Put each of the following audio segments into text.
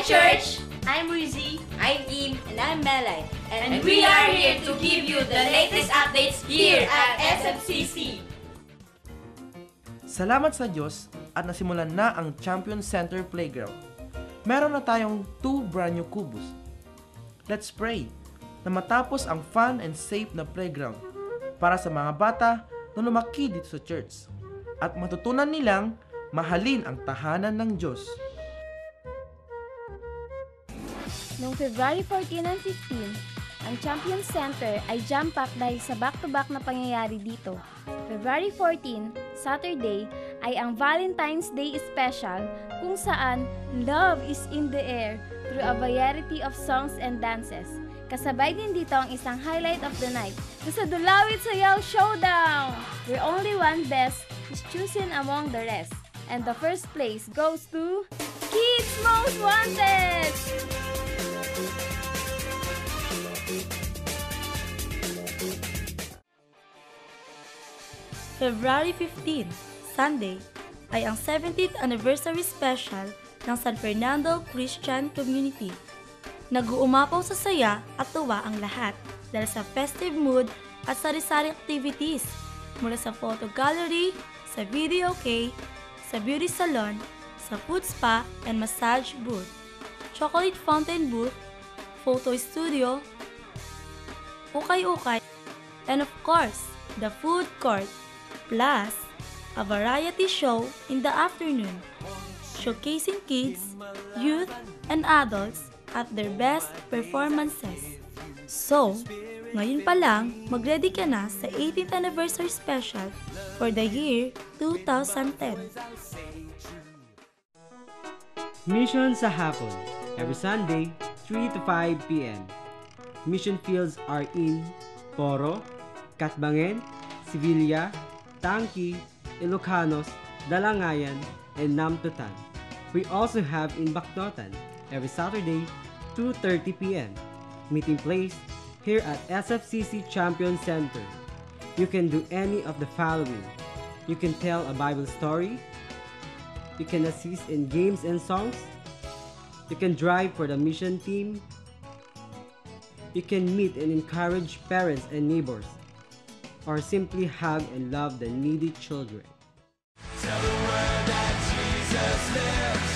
Church! I'm Rizzy. I'm Kim. And I'm Melay. And we are here to give you the latest updates here at SFCC. Salamat sa Diyos at nasimulan na ang Champion Center Playground. Meron na tayong 2 brand new kubos. Let's pray na matapos ang fun and safe na playground para sa mga bata na lumaki dito sa church at matutunan nilang mahalin ang tahanan ng Diyos. Noong February 14 and 15, ang Champion Center ay jam-packed dahil sa back-to-back na pangyayari dito. February 14, Saturday, ay ang Valentine's Day Special kung saan love is in the air through a variety of songs and dances. Kasabay din dito ang isang highlight of the night, sa Dulawit Sayaw Showdown, where only one best is chosen among the rest. And the first place goes to Kids Most Wanted! February 15, Sunday, ay ang 70th Anniversary Special ng San Fernando Christian Community. Nag-uumapaw sa saya at tuwa ang lahat dahil sa festive mood at sari-sari activities mula sa photo gallery, sa video key, sa beauty salon, sa food spa and massage booth, chocolate fountain booth, photo studio, ukay-ukay, and of course, the food court, plus a variety show in the afternoon, showcasing kids, youth, and adults at their best performances. So, ngayon pa lang, mag-ready ka na sa 18th Anniversary Special for the year 2010. Mission sa hapon, every Sunday, 3 to 5 p.m. Mission fields are in Poro, Katbangen, Sevilla, Tangki, Ilocanos, Dalangayan, and Namtutan. We also have in Bacnotan every Saturday, 2:30 p.m. Meeting place here at SFCC Champion Center. You can do any of the following. You can tell a Bible story. You can assist in games and songs. You can drive for the mission team. You can meet and encourage parents and neighbors, or simply hug and love the needy children. Tell the world that Jesus lives.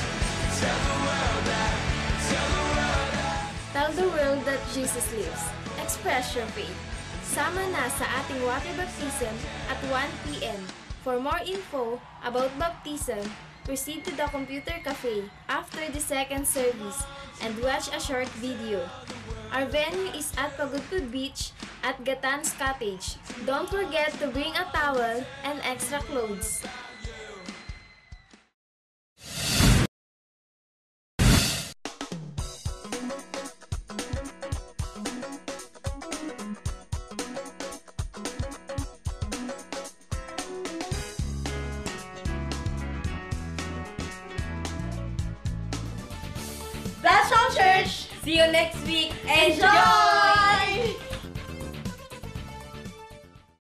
Tell the world that, tell the world that. Tell the world that Jesus lives. Express your faith. Sama na sa ating water baptism at 1 p.m. For more info about baptism, proceed to the computer cafe after the second service and watch a short video. Our venue is at Pagudpud Beach at Gatan's Cottage. Don't forget to bring a towel and extra clothes. That's all, Church! See you next week. Enjoy!